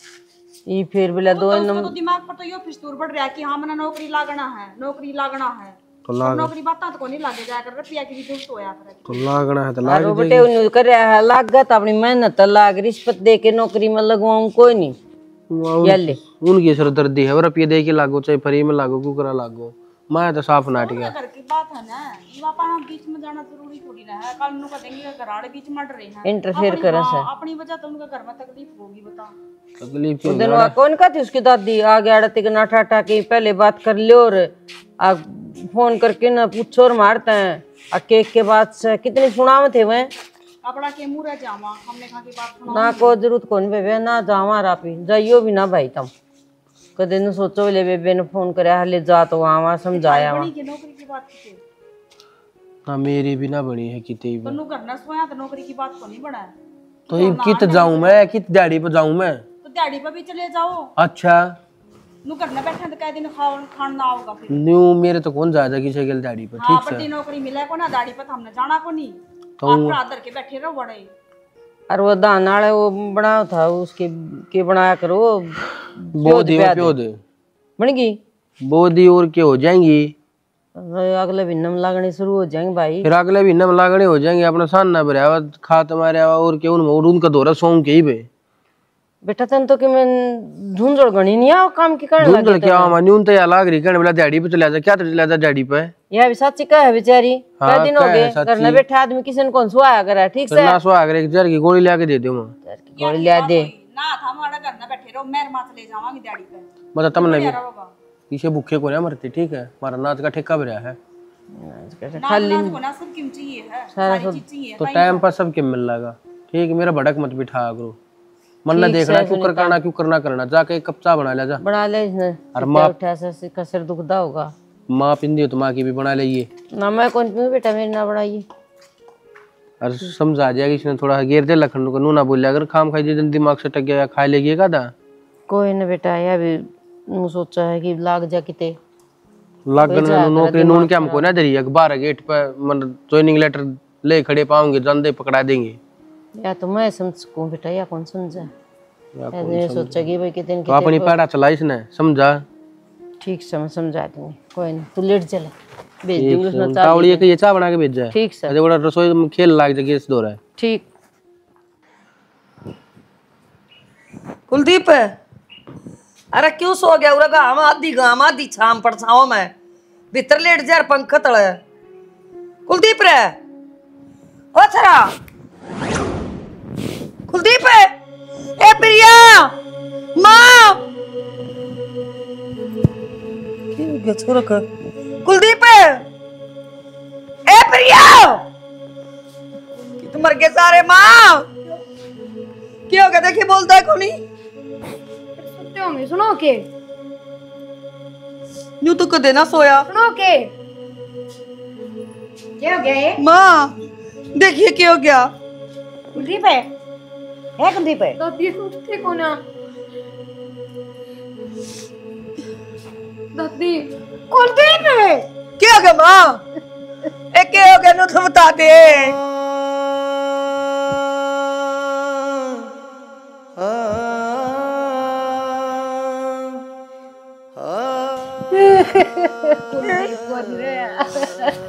ये फिर बोला दो तो दिमाग पर तो यो फिस्तूर बढ़ रहा है कि हाँ मैंने नौकरी लागना है, नौकरी लागना है। तो नौकरी बात तो नहीं लागे जाकर रुपया की भी जरूरत होया करे। तो लागना है तो लाग अरे बेटे उन्हें कर रहा है, लागत अपनी मेहनत लाग, रिश्वत दे के नौकरी में लगवाऊं कोई नहीं। याले उनकी सरदर्दी है, रुपये दे के लागो चाहे फ्री में लागो, क्यों करा लागो, मैं तो साफ नाट गया। घर की बात है ना, ये बापा हम बीच में जाना जरूरी थोड़ी ना है। कल उनको कहेंगे कि घर वाले बीच में मर रहे हैं, इंटरफेयर करे से अपनी वजह तो उनके घर में तकलीफ होगी। बता तकलीफ उधर वहाँ कौन का थी उसकी दादी आ गया अड़ते के नाटा टा के पहले बात कर लियो और फोन करके ना पूछो और मारते हैं। आ केक के बाद से कितने सुनाव थे वह अपना के मुंह रह जावा, हमने कहा की बात सुना ना को जरूरत कौन बेबे ना जावा रापी जाइयो भी ना भाई तुम कदे न सोचो ले बेबे ने फोन करे हले जा तो वहाँ समझाया वहाँ नौकरी की बात की ना मेरी भी ना बनी है कितनी भी। तन्नू घर ना सोया तो नौकरी की बात को नहीं बना है। तो ये कित जाऊं मैं, कित दिहाड़ी पे जाऊं मैं? तो दिहाड़ी पे भी चले जाओ। अच्छा नू घर ना बैठे तो कह दिन खाना होगा फिर न्यू मेरे तो कौन जाएगा किसी के दिहाड़ी पे। हाँ, ठीक बड़ी नौकरी मिले को ना दिहाड़ी पे तो हमने जाना को नहीं, तो आप रात के बैठे रहो बड़े। और वो दाना वाले वो बनाया था उसके के बनाया करो बोदी प्योद बन गई बोदी और क्या हो जाएंगी, अगले महीने में लागने शुरू हो जाएंगे भाई, फिर अगले महीने में लागने हो जाएंगे। अपना सान ना भरा खात मारे और क्या उनका दौरा सोम के ही पे बेटा तन तो कि मैं झुंझुड़ गणी नहीं आओ काम की करने लगी झुंझुड़ क्या मानी उन तो या लाग रही कहने बोला दिहाड़ी पे चला जा, क्या चला जा दिहाड़ी पे? यह भी सच्ची का है बेचारी। हाँ, कई दिन हो गए घर में बैठे आदमी किसी ने कौन सुहाया करा। ठीक से ना सुहा करे जर की गोली लेके दे दो मां गोली ले दे ना था हमारा घर ना बैठे रहो, मैं मात ले जावांगी दिहाड़ी पे। मतलब तुमने भी रहोगा किसी भूखे को ना मरती। ठीक है हमारा नाच का ठेका भरा है खाली ना सब क्यों चाहिए है, सारी चीज चाहिए तो टाइम पर सब के मिल जाएगा। ठीक मेरा भड़क मत बिठा करो, मन ना देखना क्यों करना जाके एक कप चाय बना ले जा, बना ले इसने और माँ उठा से कसर दुखदा होगा। माँ पिंदी हो तो माँ की भी बना लेगी ना मैं कौन पीऊं बेटा मेरी ना बनाइए। और समझा जाएगी इसने थोड़ा गेर दे लखन को नू ना बोलिया अगर खाम खाई जल्दी दिमाग से टक गया खा लेगी का था कोई ना बेटा यह भी सोचा है कि लाग जा किते लगन नौकरी नून के हमको ना दरी 12 गेट पर मतलब ज्वाइनिंग लेटर ले खड़े पाओगे जल्दी पकड़ा देंगे। या तो मैं समझ सकूं बेटा या कौन समझा, ऐसे सोचा कि भाई कितने तो अपनी पैड़ा चला इसने समझा। ठीक से मैं समझा दूंगी, कोई नहीं तू लेट चले भेज दूंगी उसने चाय तावड़ी के ये चाय बना के भेजा है। ठीक से अरे बड़ा रसोई में खेल लाग जाके इस दौरा है। ठीक कुलदीप अरे क्यों सो गया उरा गाम आधी छाम पड़छाओ मैं भीतर लेट जा पंख तले कुलदीप रे ओ छरा कुलदीप ए प्रिया मां क्यों गया छोरा का कुलदीप ए प्रिया कि तुम मर गए सारे मां क्या हो गया देखिए बोलता है कौन सुनते होंगे सुनो के न्यू तो कदे ना सोया सुनो के क्या हो गया ये माँ देखिए क्या हो गया कुलदीप है कुलदीप है दादी सुनते को ना दादी कुलदीप है क्या हो गया माँ एक क्या हो गया न्यू तो बता दे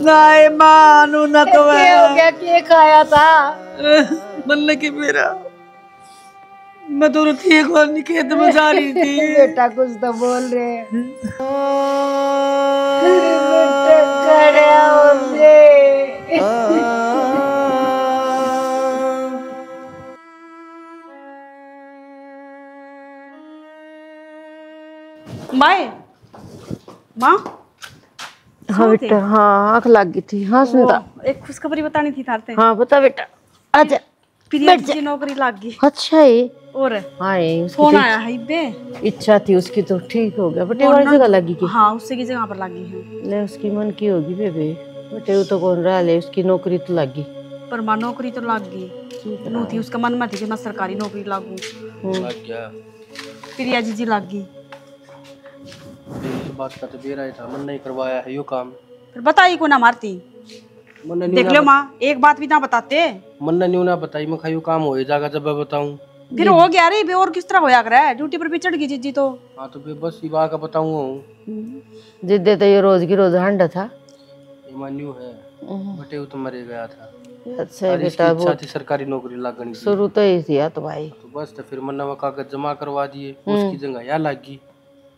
नहीं मानू न तो क्या हो गया क्या खाया था मन लगे मेरा मैं तो ठीक होने खेत में जा रही थी। बेटा कुछ तो बोल रहे हैं। बेटा खड़ा हो रे। माए माँ हाँ बेटा, हाँ आँख लग गई थी। हाँ सुनता। एक खुशखबरी बतानी थी थारते। हाँ बता बेटा, आजा। प्रिया जी नौकरी लग गई। अच्छा है। और हाँ फोन आया है इब्बे। इच्छा थी उसकी तो ठीक हो गया। बटे वाली जगह लगी की? हाँ उससे की जगह पर लगी है। ले उसकी मन की होगी बेबे। बटे वो तो कौन रहा ले, उसकी नौकरी तो लगी। पर माँ नौकरी तो लग गई। नू थी उसका मन में थी कि मैं सरकारी नौकरी लागू। लग गया। प्रिया जी लग गई। इस बात का तो बेरा ही था, मन नहीं करवाया है यो काम। फिर बताई को ना मारती। मन देख लो माँ, एक बात भी ना बताते। मन ने न्यू ना बताई, मैं खाई काम हो जाएगा जब मैं बताऊं। फिर हो गया रे बे, और किस तरह होया करे, ड्यूटी पर भी चढ़ गई जीजी तो। हाँ तो फिर बस ये बात का बताऊं। जिद्दे तो ये रोज की रोज हंडा था। ये मान्यू है बटे वो तो मरे गया था। अच्छा बेटा, इच्छा थी सरकारी नौकरी लगनी की। शुरू तो ही थी तो भाई। तो बस तो फिर मन्ना में कागज जमा करवा दिए, उसकी जगह यहाँ लग गई।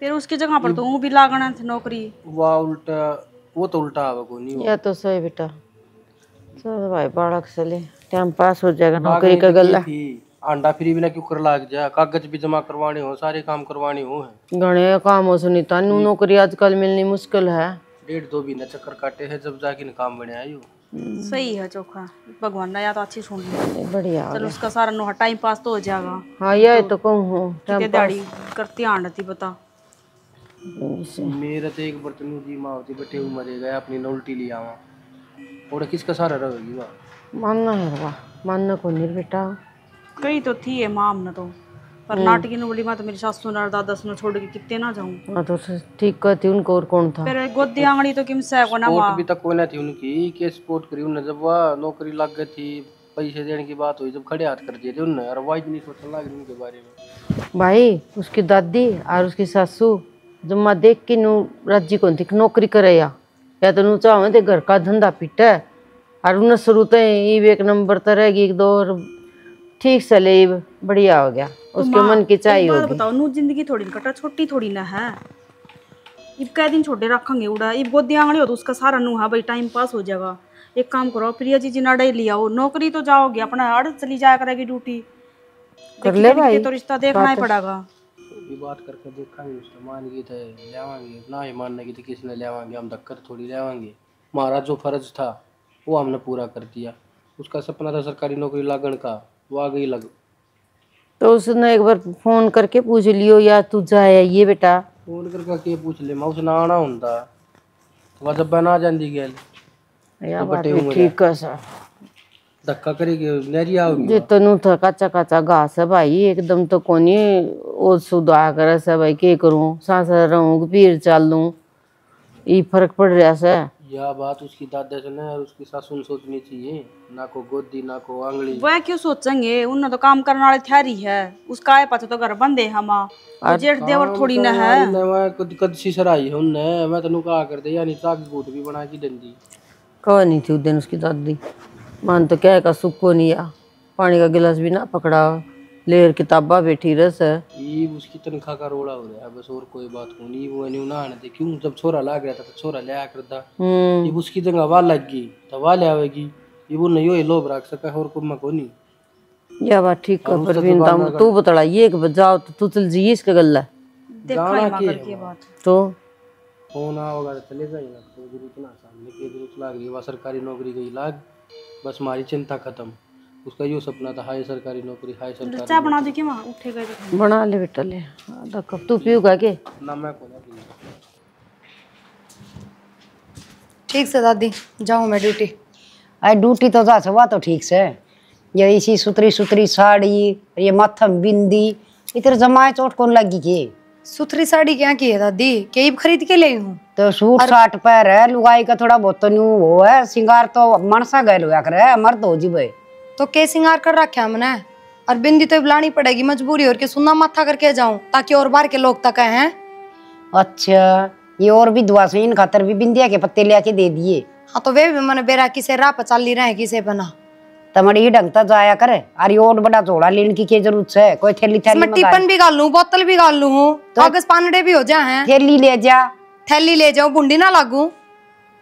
फिर उसकी जगह पर तो भी लागना थी नौकरी। वाह उल्टा, वो तो उल्टा आवा को नहीं। या तो सही बेटा। चल भाई बालक चले, टाइम पास हो जाएगा नौकरी का गल्ला। अंडा फ्री भी ना क्यों कर लाग जा, कागज भी जमा करवाने हो, सारे काम करवाने हो है। घने काम हो सुनीता, नू नौकरी आजकल मिलनी मुश्किल है। 1.5-2 महीना चक्कर काटे है जब जाके न काम बने आयो। सही है चोखा, भगवान ने या तो अच्छी सुन ली। बढ़िया चलो उसका सारा नो टाइम पास तो हो जाएगा। हाँ ये तो कहूँ दिहाड़ी करती आंडती बता। मेरा तो एक बर्तन जी माँ होती बटे मरे गए, अपनी न उल्टी लिया आवा और किसका सारा रहेगी वाह। मानना है वाह, मानना को नहीं बेटा। कई तो थी है माम न तो, पर नाटकी न बोली मैं तो मेरी सासू ने दादा ने छोड़ के कितने ना जाऊं। हाँ तो ठीक कहती उनको, और कौन था। फिर गोदी आंगड़ी तो किम से को ना सपोर्ट मां भी तक कोई ना थी उनकी के सपोर्ट करी उन्हें। जब वह नौकरी लग गई थी, पैसे देने की बात हुई, जब खड़े हाथ कर दिए थे उन्हें, और वाइज नहीं सोचने लगी उनके बारे में। भाई उसकी दादी और उसकी सासू जब माँ देख के नू राजी कौन थी नौकरी करे या तो नू चाहो ते घर का धंधा पिटा और उन्हें शुरू तो एक नंबर तो रहेगी, एक दो और ठीक से ले बढ़िया हो गया। उसके मन की चाहिए होगी। बताओ नू जिंदगी थोड़ी कटा, छोटी थोड़ी ना है। इब कै दिन छोटे रखेंगे उड़ा, इब गोदी आंगड़ी हो तो उसका सारा नू है भाई, टाइम पास हो जाएगा। एक काम करो प्रिया जी ना डे लिया हो, नौकरी तो जाओगे अपना अड़ चली जाया करेगी ड्यूटी। कर ले भाई, तो रिश्ता देखना ही पड़ेगा। ये बात करके देखेंगे, उसने मान गई थे लेवांगे ना, ही मानने की तो किसी ने लेवांगे, हम धक्कर थोड़ी लेवांगे। हमारा जो फर्ज था वो हमने पूरा कर दिया। उसका सपना था सरकारी नौकरी लगन का, वो आ गई लग। तो उसने एक बार फोन करके पूछ लियो या तू जाए ये बेटा। फोन करके के पूछ ले, मैं उसने आना होता वह जब बना जाती गैल या बात भी ठीक है सर। धक्का करेगी नहरी आओगी। जे तनु था कच्चा कच्चा घास है भाई, एकदम तो कोनी ओ सुधा करे से भाई, के करूं सांस रहूं पीर चल लूं, ये फर्क पड़ रहा से। यह बात उसकी दादा से ना उसकी सासू ने सोचनी चाहिए, ना को गोदी ना को आंगली। वह क्यों सोचेंगे, उन्हें तो काम करने वाले थ्यारी है, उसका आए पाछे तो घर बंदे हम जेठ देवर थोड़ी ना है। कद सिसराई है उनने, मैं तनु कहा कर दे यानी चाक गोट भी बना के देंदी। कह नहीं थी उस दिन उसकी दादी, मान तो क्या का सुखो नहीं आ, पानी का गिलास भी ना पकड़ा, लेर किताबा बैठी रस है। ये उसकी तनख्वाह का रोड़ा हो रहा है बस, और कोई बात हो नहीं। वो नहीं ना दे क्यों, जब छोरा लाग रहा था तो छोरा ले करता। ये उसकी जगह वाह लग गई तो वाह ले आवेगी, ये वो नहीं हो लोभ रख सका और को को नहीं। या बात ठीक है पर तू बतला ये कि बजाओ तो तू चल जी इसका गल्ला जाना की बात तो फोन आओगा तो चले जाएगा। तो जरूरत ना सामने की जरूरत लाग रही है, सरकारी नौकरी गई लाग, बस हमारी चिंता खत्म। उसका यो सपना था हाई सरकारी नौकरी, हाई सरकारी। चाय बना दे के मां उठे गए तो बना ले बेटा ले। आधा कप तू पियूगा के ना मैं को ना। ठीक से दादी जाऊँ मैं ड्यूटी। आई ड्यूटी तो जा हुआ तो ठीक से, ये इसी सुतरी सुतरी साड़ी, ये माथम बिंदी, इधर जमाए चोट कौन लगी के। सुथरी साड़ी क्या की है दादी, केब खरीद के ले हूँ। तो सूट साट पैर है, लुगाई का थोड़ा बहुत तो न्यू वो है, सिंगार तो मनसा गैल हुआ करे, मर्द हो जीबे। तो के सिंगार कर रखा हमने, और बिंदी तो बुलानी पड़ेगी मजबूरी, और के सुन्ना माथा करके जाऊं ताकि और बार के लोग तक हैं। अच्छा ये और भी दुआ से इन खातर भी बिंदिया के पत्ते ले आके दे दिए। हाँ तो वे भी मैंने बेरा किसे राह पर चल रहे हैं किसे बना। तमड़ी ढंगता जाया कर। अरे और बड़ा झोला लेने की क्या जरूरत है? कोई थैली थैली इसमें टिफिन भी गाल लूं, बोतल भी गाल लूं, कागज पानडे भी हो जाए हैं। थैली ले जा, थैली ले जाऊं, बुंडी ना लागू।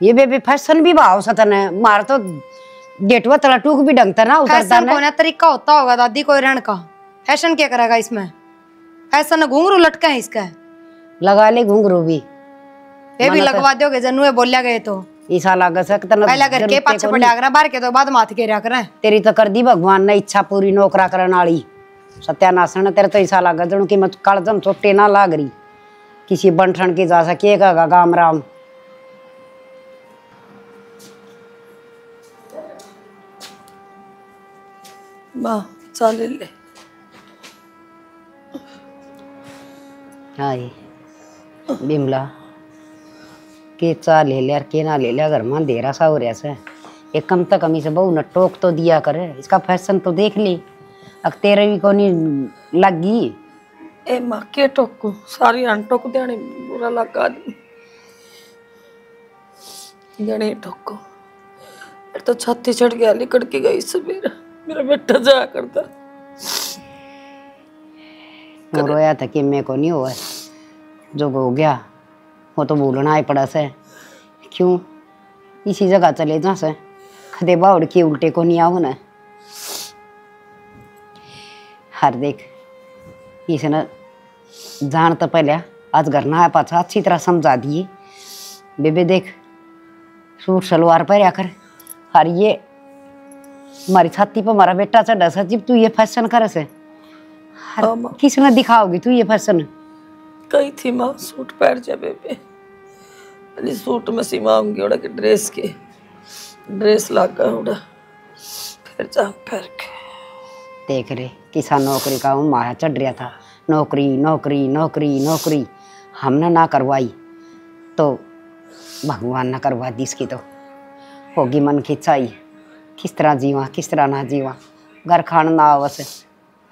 ये बेबी फैशन भी भाव सतन है मार तो गेटवा तला टूक भी ढंगता ना उतरता फैशन ना। कौन है तरीका होता होगा दादी कोई रहन का। फैशन क्या करेगा इसमें? फैशन घुंघरू लटका है इसका। लगा ले घुंघरू भी, ये भी लगवा दोगे जनू है बोलिया गए तो ईसा लगा सकता ना। पहला करके पाछे पड़ा करा बाहर के तो बाद माथ के रहा करें। तेरी तो कर दी भगवान ने इच्छा पूरी नौकरा करने वाली सत्यानाशन। तेरे तो ईसा लगा जनू की मत कालजम चोटे ना लाग रही किसी बंठन की जा सकेगा गाम राम। वाह चल ले हाय बिमला के चा ले लिया के ना ले लिया घर में अंधेरा सा हो रहा से। एक कम तक कमी से बहू न टोक तो दिया करे, इसका फैशन तो देख ली। अब तेरे भी को नहीं लगी ए माँ के टोकू सारी आन टोक देने बुरा लगा दी गणे टोको। मेरे तो छाती चढ़ गया लिकड़ के गई सवेरा मेरा बेटा जाया करता। वो रोया था कि मैं को नहीं हुआ जो हो गया वो तो भूलना ही पड़ा से। क्यों इसी जगह चले जा से खदे बाउड़ के उल्टे को नहीं आओ ना। हर देख इसे न जान तो पहले आज घर ना आया पाछा अच्छी तरह समझा दिए। बेबे देख सूट सलवार पर कर और ये हमारी छाती पर हमारा बेटा चढ़ा सा जब तू ये फैशन करे से किसने दिखाओगी तू ये फैशन? कही थी माँ सूट पहन जा बेबे अली सूट में सिमाऊंगी उड़ा के ड्रेस लागा उड़ा फिर जा फिर के देख रे किसान नौकरी का माया चढ़ रहा था। नौकरी नौकरी नौकरी नौकरी हमने ना करवाई तो भगवान ना करवा दी। इसकी तो होगी मन की चाई किस तरह जीवा किस तरह ना जीवा घर खाना ना आवश्य।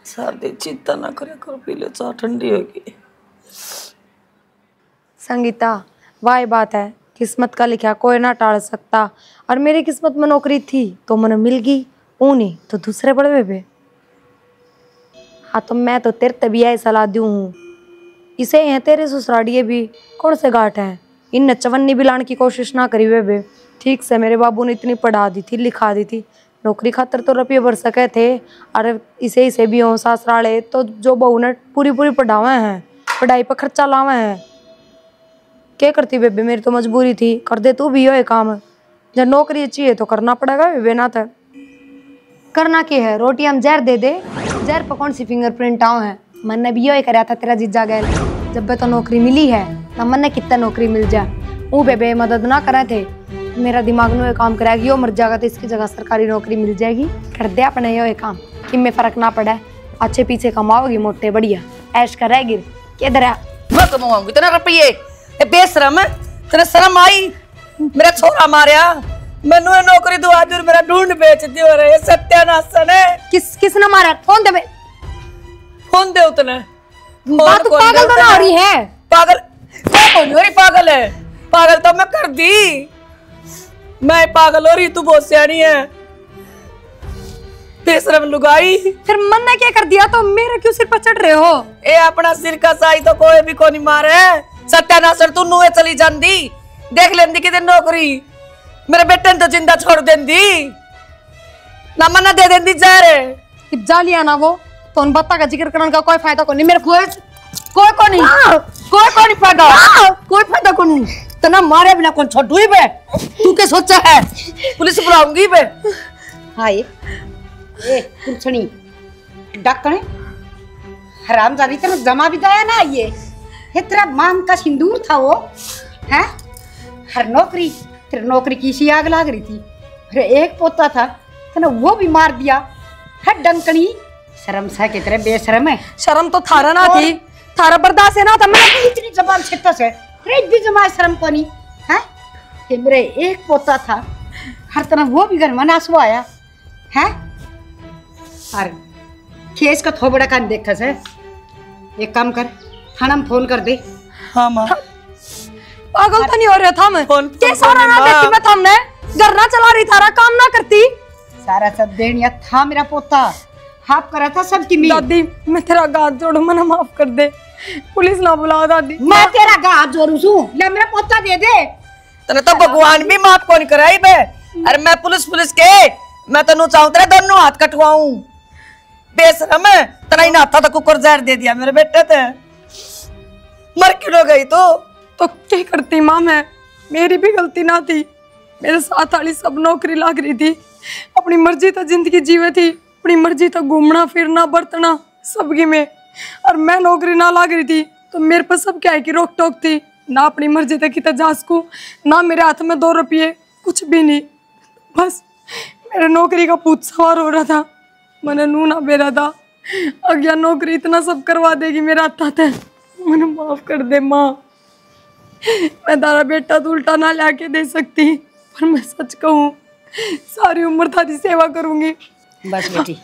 सर्दी चिंता ना करे करो पी ले चाह ठंडी होगी। संगीता वाह बात है किस्मत का लिखा कोई ना टाल सकता। और मेरी किस्मत में नौकरी थी तो मैंने मिल गई, वो नहीं तो दूसरे बड़े बेबे। हाँ तो मैं तो तेरे तबिया सलाह दूँ हूँ इसे हैं तेरे ससुराड़िए भी कौन से घाट हैं इन चवन्नी भी लाने की कोशिश ना करी बेबे। ठीक से मेरे बाबू ने इतनी पढ़ा दी थी लिखा दी थी नौकरी खातर तो रुपये भर सके थे। और इसे भी हों ससुराले तो जो बहू ने पूरी पढ़ावे हैं पढ़ाई पर खर्चा लावे हैं। क्या करती बेबे मेरी तो मजबूरी थी कर दे तू भी हो काम। जब नौकरी अच्छी है तो करना पड़ेगा बेबे ना तो करना क्या है। रोटी हम जहर दे दे जहर पर कौन सी फिंगरप्रिंट आओ है। मन ने भी यो कराया था तेरा जीजा गैल जब भी तो नौकरी मिली है ना मन ने कितना नौकरी मिल जाए वो बेबे मदद ना करे थे। मेरा दिमाग में काम कराएगी यो मर जाएगा तो इसकी जगह सरकारी नौकरी मिल जाएगी। कर दे अपने यो काम कि में फर्क ना पड़े अच्छे पीछे कमाओगी मोटे बढ़िया ऐश करेगी। किधर है मैं कमाऊंगी तेरा रुपये बेशरम तेरा शर्म आई मेरा छोरा मारिया मैनू नौकरी दुआ दी मेरा ढूंढ बेच दियो रे सत्यानाशन है। किसने मारा फोन दे फोन दे उतने बात पागल तो ना हो रही है। पागल कौन हो रही पागल है पागल तो मैं कर दी मैं पागल हो रही तू बहुत सियानी है बेशरम लुगाई। फिर मन ने क्या कर दिया तो मेरे क्यों सिर पर चढ़ रहे हो? ए अपना सिर का साई तो कोई भी को नहीं मारे सत्यानाशन तू नुए चली जांदी देख लेंदी कि नौकरी मेरे बेटे ने तो जिंदा छोड़ देंदी ना मना दे देंदी जा रे जा लिया ना वो तो उन बत्ता का जिक्र करने का कोई फायदा को नहीं मेरे कोई नहीं फायदा को नहीं तना मारे बिना कौन छोड़ू ही बे तू क्या सोचा है पुलिस बुलाऊंगी बे। हाँ ये कुछनी डकने हरामजादी तेरा जमा भी दाया ना ये तेरा मांग का सिंदूर था वो है। हर नौकरी तेरे नौकरी की सी आग लाग रही थी फिर एक पोता था तेने वो भी मार दिया है डंकनी। शर्म सा के तेरे बेशरम है। शर्म तो थारा ना थी थारा बर्दाश्त है ना था मैं इतनी जबान छिट्टा से एक भी जमा शर्म को नहीं है कि मेरे एक पोता था हर तरह वो भी घर में नासवा आया है। और केस का थोबड़ा कान देखा से एक काम कर थाना में फोन कर दे। हाँ माँ पागल तो नहीं हो रहा था मैं फोन के सारा ना देखती मैं थामने घर ना चला रही थारा काम ना करती सारा सब देनिया था मेरा पोता, हाफ करा था सबकी मी। दादी मैं तेरा हाथ जोड़ू, मना माफ कर दे, पुलिस ना बुलाओ दादी। मैं तेरा हाथ जोड़ू छू, ले मेरा पोता दे दे। तने तो भगवान भी माफ कौन कराई बे। अरे मैं पुलिस के मैं तनु चाहूं तेरे दोनों हाथ कटवाऊं। बेशरम है, तना ही नाता तो कुकर जहर दे दिया मेरे बेटे ते। मर क्यों गई तो क्या करती माँ, मैं मेरी भी गलती ना थी। मेरे साथ वाली सब नौकरी लाग रही थी, अपनी मर्जी तो जिंदगी जीवे थी, अपनी मर्जी तो घूमना फिरना बरतना सबकी में। और मैं नौकरी ना लाग रही थी तो मेरे पर सब क्या है कि रोक टोक थी ना, अपनी मर्जी तक कितना जा सकूं ना, मेरे हाथ में 2 रुपये कुछ भी नहीं। बस मेरे नौकरी का पूत सवार हो रहा था, मैंने नू ना बेरा था। अज्ञा नौकरी इतना सब करवा देगी मेरा हाथ है, मैंने माफ कर दे माँ। मैं तारा बेटा तो उल्टा ना लाके दे सकती, पर मैं सच कहूँ सारी उम्र थारी सेवा करूंगी। बस बेटी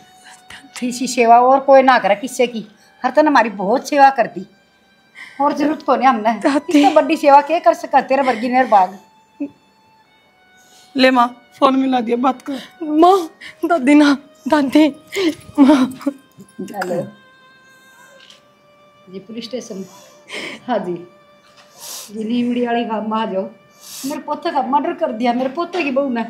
किसी सेवा और कोई ना करे किससे की, हर तन हमारी बहुत सेवा कर दी और जरूरत को नहीं हमने, इससे बड़ी सेवा क्या कर सका तेरे वर्गी नेर बाग। ले माँ फोन मिला दिया, बात कर माँ। दादी ना दादी माँ। हेलो जी पुलिस स्टेशन। हाँ जी जी नीमड़ी वाली गाँव में आ जाओ। मेरे पोते का मर्डर कर दिया, मेरे पोते की बहू ने।